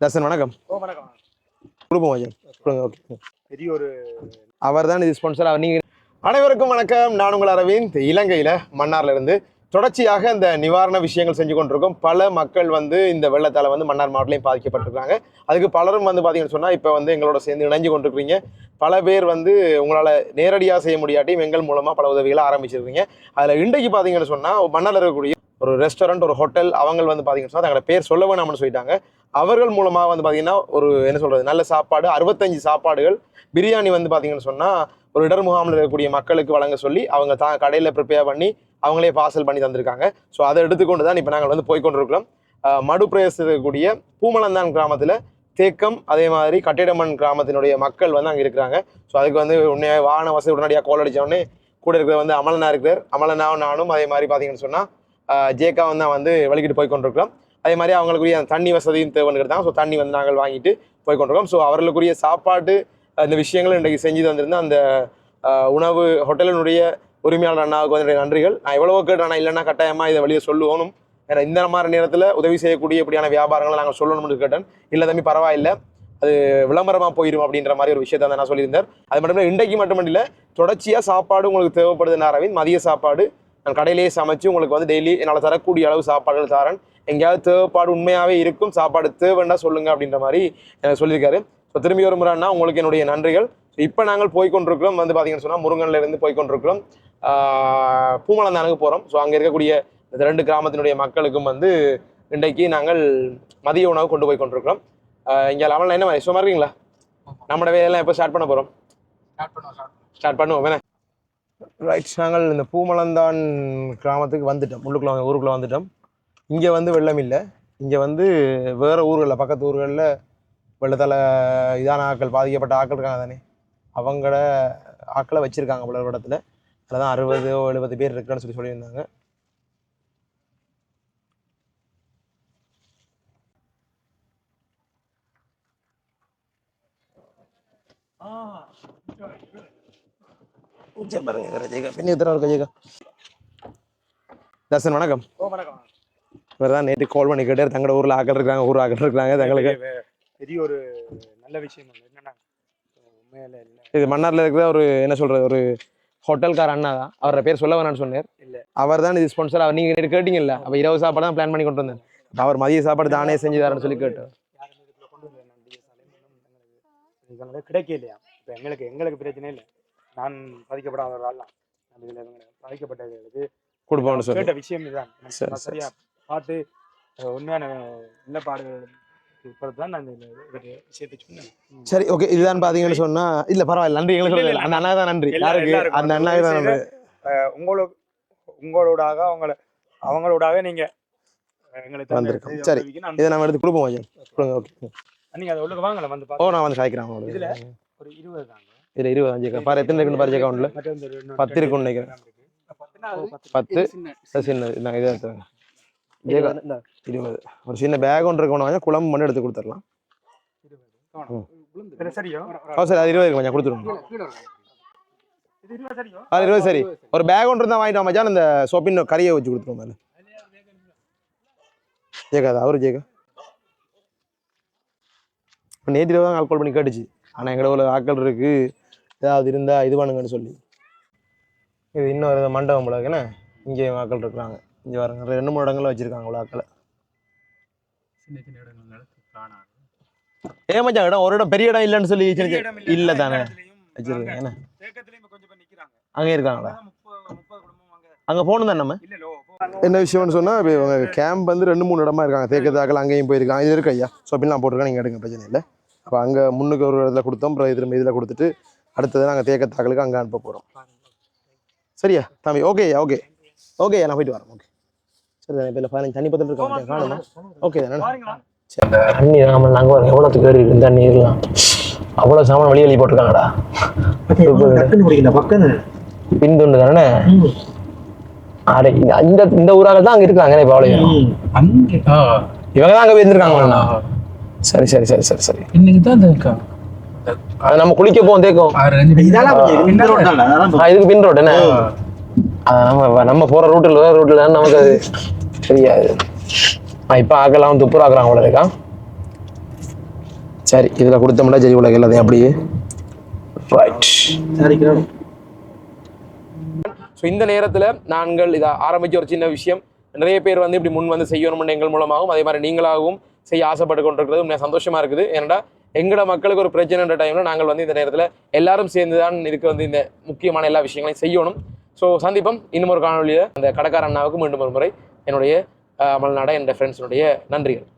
தர்சன் வணக்கம். வணக்கம். குடும்பம் ஐயா ஓகே. பெரிய ஒரு அவர் தான் இது ஸ்பான்சர். அவர் நீங்கள் அனைவருக்கும் வணக்கம். நான் உங்கள் அரவிந்த். இலங்கையில் மன்னார்ல இருந்து தொடர்ச்சியாக இந்த நிவாரண விஷயங்கள் செஞ்சு கொண்டிருக்கோம். பல மக்கள் இந்த வெள்ளத்தால் மன்னார் மாவட்டத்திலையும் பாதிக்கப்பட்டிருக்காங்க. அதுக்கு பலரும் பார்த்தீங்கன்னு சொன்னால் இப்போ எங்களோட சேர்ந்து இணைஞ்சு கொண்டிருக்கிறீங்க. பல பேர் உங்களால் நேரடியாக செய்ய முடியாட்டியும் எங்கள் மூலமாக பல உதவிகளை ஆரம்பிச்சிருக்கீங்க. அதில் இன்றைக்கு பார்த்தீங்கன்னு சொன்னால் மன்னார்ல இருக்கக்கூடிய ஒரு ரெஸ்டாரண்ட், ஒரு ஹோட்டல், அவங்க பார்த்தீங்கன்னு சொன்னால் தங்களோட பேர் சொல்ல வேணாம்னு சொல்லிட்டாங்க. அவர்கள் மூலமாக பார்த்தீங்கன்னா ஒரு என்ன சொல்கிறது, நல்ல சாப்பாடு 65 சாப்பாடுகள் பிரியாணி பார்த்தீங்கன்னு சொன்னால் ஒரு இடர் முகாமில் இருக்கக்கூடிய மக்களுக்கு வழங்க சொல்லி அவங்க கடையில் ப்ரிப்பேர் பண்ணி அவங்களே பார்சல் பண்ணி தந்திருக்காங்க. ஸோ அதை எடுத்துக்கொண்டு தான் இப்போ நாங்கள் போய்கொண்டிருக்கிறோம். மடு பிரதேசத்தில் இருக்கக்கூடிய பூமலந்தான் கிராமத்தில் தேக்கம், அதே மாதிரி கட்டிடமன் கிராமத்தினுடைய மக்கள் அங்கே இருக்கிறாங்க. ஸோ அதுக்கு உடனே வாகன வசதி உடனடியாக கோல் அடித்தோடனே கூட இருக்கிற அமலனா இருக்கிறார். அமலனாவும் நானும் அதே மாதிரி பார்த்தீங்கன்னு சொன்னால் ஜேக்காவும் தான் வலிக்கிட்டு போய்கொண்டிருக்கிறோம். அதே மாதிரி அவங்களுக்குரிய தண்ணி வசதியும் தேவைங்கிறது. ஸோ தண்ணி நாங்கள் வாங்கிட்டு போய்கொண்டிருக்கோம். ஸோ அவர்களுக்குரிய சாப்பாடு இந்த விஷயங்களும் இன்றைக்கு செஞ்சு தந்திருந்தேன். அந்த உணவு ஹோட்டலினுடைய உரிமையாளர் அண்ணாவுக்கு என்னுடைய நன்றிகள். நான் எவ்வளவோ கேட்டேன், இல்லைன்னா கட்டாயமாக இதை வெளியே சொல்லுவோம். ஏன்னா இந்த மாதிரி நேரத்தில் உதவி செய்யக்கூடிய இப்படியான வியாபாரங்களை நாங்கள் சொல்லணும்னு கேட்டேன். இல்லை தம்பி பரவாயில்லை, அது விளம்பரமாக போயிடும் அப்படின்ற மாதிரி ஒரு விஷயத்தை நான் சொல்லியிருந்தேன். அது மட்டும் இல்லை, இன்றைக்கு மட்டும் இல்லை, தொடர்ச்சியாக சாப்பாடு உங்களுக்கு தேவைப்படுதுன்னு அரவிந்த். மதிய சாப்பாடு நான் கடையிலேயே சமைச்சு உங்களுக்கு டெய்லி என்னால் தரக்கூடிய அளவு சாப்பாடுகள் தரேன். எங்கேயாவது தேவைப்பாடு உண்மையாகவே இருக்கும், சாப்பாடு தேவைன்னா சொல்லுங்க அப்படின்ற மாதிரி எனக்கு சொல்லியிருக்காரு. ஸோ திரும்பி ஒரு முறைன்னா உங்களுக்கு என்னுடைய நன்றிகள். இப்போ நாங்கள் போய்கொண்டிருக்கிறோம் பார்த்தீங்கன்னு சொன்னால் முருங்கன்லேருந்து போய்கொண்டிருக்கிறோம், பூமலந்தானுக்கு போகிறோம். ஸோ அங்கே இருக்கக்கூடிய இந்த 2 கிராமத்தினுடைய மக்களுக்கும் இன்றைக்கு நாங்கள் மதிய உணவு கொண்டு போய் கொண்டிருக்கிறோம். இங்கே லெவலில் என்ன மாதிரி சும்மா இருக்கீங்களா? நம்மளோட வேலையெல்லாம் எப்போ ஸ்டார்ட் பண்ண போகிறோம்? ஸ்டார்ட் பண்ணுவோம் வேணா. ரைட், நாங்கள் இந்த பூமலந்தான் கிராமத்துக்கு வந்துட்டோம். ஊருக்குள்ளே வந்துட்டோம். இங்கே வெள்ளம் இல்லை. இங்கே வேறு ஊர்களில், பக்கத்து ஊர்களில் வெள்ளத்தால் இதான ஆட்கள், பாதிக்கப்பட்ட ஆட்கள் இருக்காங்க தானே, அவங்கள ஆட்களை வச்சுருக்காங்க போல ஒரு இடத்துல. அதில் தான் 60-70 பேர் இருக்குன்னு சொல்லியிருந்தாங்க. தர்சன் வணக்கம். வணக்கம். இவர் தான் நேற்று கால் பண்ணி கேட்டார், தங்களோட ஊரில் ஆக்கள் இருக்காங்க, ஊர் ஆக்கள் இருக்காங்க. தங்களுக்கு பெரிய ஒரு நல்ல விஷயம் என்னன்னா, இது மன்னார்ல இருக்கிற ஒரு என்ன சொல்றது, ஒரு ஹோட்டல்கார அண்ணா தான். அவரோட பேர் சொல்ல வேணான்னு சொன்னார். இல்லை, அவர் தான் இது ஸ்பான்சர். அவர் நீங்கள் நேற்று கேட்டீங்கல்ல, அப்போ இரவு சாப்பாடு தான் பிளான் பண்ணி கொண்டு வந்தேன். அவர் மதிய சாப்பாடு தானே செஞ்சு தரேன்னு சொல்லி கேட்டார். கிடைக்க இல்லையா? இப்போ எங்களுக்கு பிரச்சனை இல்லை. நான் பாதிக்கப்படாத ஒரு ஆள் தான். பாதிக்கப்பட்டவர்களுக்கு கொடுப்போம்னு சொல்லி கேட்ட விஷயம் இதுதான். சரியா பார்த்து உண்மையான நிலப்பாடுகள் தான் நான் இந்த விஷயத்தை சொன்னேன். சரி, ஓகே. இதுதான் பார்த்தீங்கன்னு சொன்னா இல்லை பரவாயில்ல, நன்றி. எங்களுக்கு அந்த அண்ணா தான் நன்றி. யாருக்கு? அந்த அண்ணாவுக்கு தான் நன்றி. அவங்களோடாக நீங்க எங்களுக்கு வந்திருக்கோம். சரி, இதை நம்ம எடுத்து கொடுப்போம் ஐயா. ஓகே, நீங்க அதை உள்ளுக்கு வாங்கல வந்து ஓ, நான் சாய்க்கிறேன். இதுல ஒரு 20 தாங்க. இதுல 20 பாரு, எத்தனை இருக்குன்னு பாரு. அக்கௌண்ட்ல 10 இருக்குன்னு நினைக்கிறேன். 10 சின்ன நான் இதை எடுத்துறேன். 20 ஒரு சின்ன பேக் ஒன்று இருக்கணும். குழம்பு மட்டும் எடுத்து கொடுத்துடலாம். சரி, அது 20 கொஞ்சம் கொடுத்துருங்க. அது 20 சரி. ஒரு பேக் ஒன்று தான் வாங்கிட்டோம் மச்சான். அந்த சோப்பின் கறியை வச்சு கொடுத்துருவோம். மேலே ஜேகாதா அவரு ஜேகா நேற்று தான் கால் பண்ணி கேட்டுச்சு. ஆனால் எங்களோட ஆட்கள் இருக்கு, ஏதாவது இருந்தால் இது பண்ணுங்கன்னு சொல்லி. இது இன்னொரு மண்டபம் போல இருக்குன்னா, இங்கே ஆட்கள் இருக்கிறாங்க. இங்கே வரங்க 2-3 இடங்கள்ல வச்சிருக்காங்க அவ்வளோ ஆட்களை. ஏமாச்சா இடம் ஒரு இடம் பெரிய இடம் இல்லைன்னு சொல்லி இல்லை தானே வச்சிருக்கீங்க. என்ன அங்கே இருக்காங்களா? அங்கே போகணும் தான் நம்ம. என்ன விஷயம்னு சொன்னால், இப்போ இவங்க கேம்ப் 2-3 இடமா இருக்காங்க. தேக்கத்தாக்கள் அங்கேயும் போயிருக்காங்க. இது இருக்கு ஐயா, ஷாப்பிங்லாம் போட்டிருக்காங்க. நீங்கள் எடுங்க, பிரச்சனை இல்லை. அப்போ அங்கே முன்னுக்கு ஒரு இடத்துல கொடுத்தோம், அப்புறம் திரும்ப இதில் கொடுத்துட்டு அடுத்தது நாங்கள் தேக்கத்தாக்களுக்கு அங்கே அனுப்ப போகிறோம். சரியா தம்பி? ஓகே ஓகே ஓகே, நான் போயிட்டு வரேன். ஓகே சரி தானே. இப்போ 15 தண்ணி பத்திரம் இருக்காங்க காணுமா? ஓகே தானே. சரி, தண்ணி நாங்கள் நாங்கள் எவ்வளோத்துக்கு ஏறி இருக்கு தண்ணி இருக்கலாம். அவ்வளோ சாமான் வெளியே போட்டிருக்காங்கடா. பின்துண்டு தானே. இந்த ஊராக தான் அங்கே இருக்காங்க. இப்போ அவ்வளோ இவங்க தான் அங்கே போயிருந்துருக்காங்க. சரி சரி சரி சரி சரி. இன்னைக்கு தான் இருக்காங்க. அது நம்ம குளிக்க போவோம் தேக்கம். இதுக்கு பின் ரோடு என்ன, நம்ம போற ரூட்ல நமக்கு அது தெரியாது. இப்ப ஆக்கலாம் துப்புராக்குறாங்க அவ்வளோ இருக்கா. சரி இதில் கொடுத்தோம்னா ஜெய் உலக எல்லாத்தையும் அப்படியே ரைட். ஸோ இந்த நேரத்தில் நாங்கள் இதை ஆரம்பிச்ச ஒரு சின்ன விஷயம் நிறைய பேர் வந்து இப்படி முன் வந்து செய்யணும்னு எங்கள் மூலமாகவும் அதே மாதிரி நீங்களாகவும் செய்ய ஆசைப்பட்டு கொண்டிருக்கிறது உண்மையாக சந்தோஷமா இருக்குது. ஏன்னா எங்களோட மக்களுக்கு ஒரு பிரச்சனைன்ற டைமில் நாங்கள் வந்து இந்த நேரத்தில் எல்லாரும் சேர்ந்து தான் இதுக்கு வந்து இந்த முக்கியமான எல்லா விஷயங்களையும் செய்யணும். ஸோ சந்திப்போம் இன்னும் ஒரு காணொலியில். அந்த கடைக்கார அண்ணாவுக்கு மீண்டும் ஒரு முறை என்னுடைய மல்நாட என்ற ஃப்ரெண்ட்ஸினுடைய நன்றிகள்.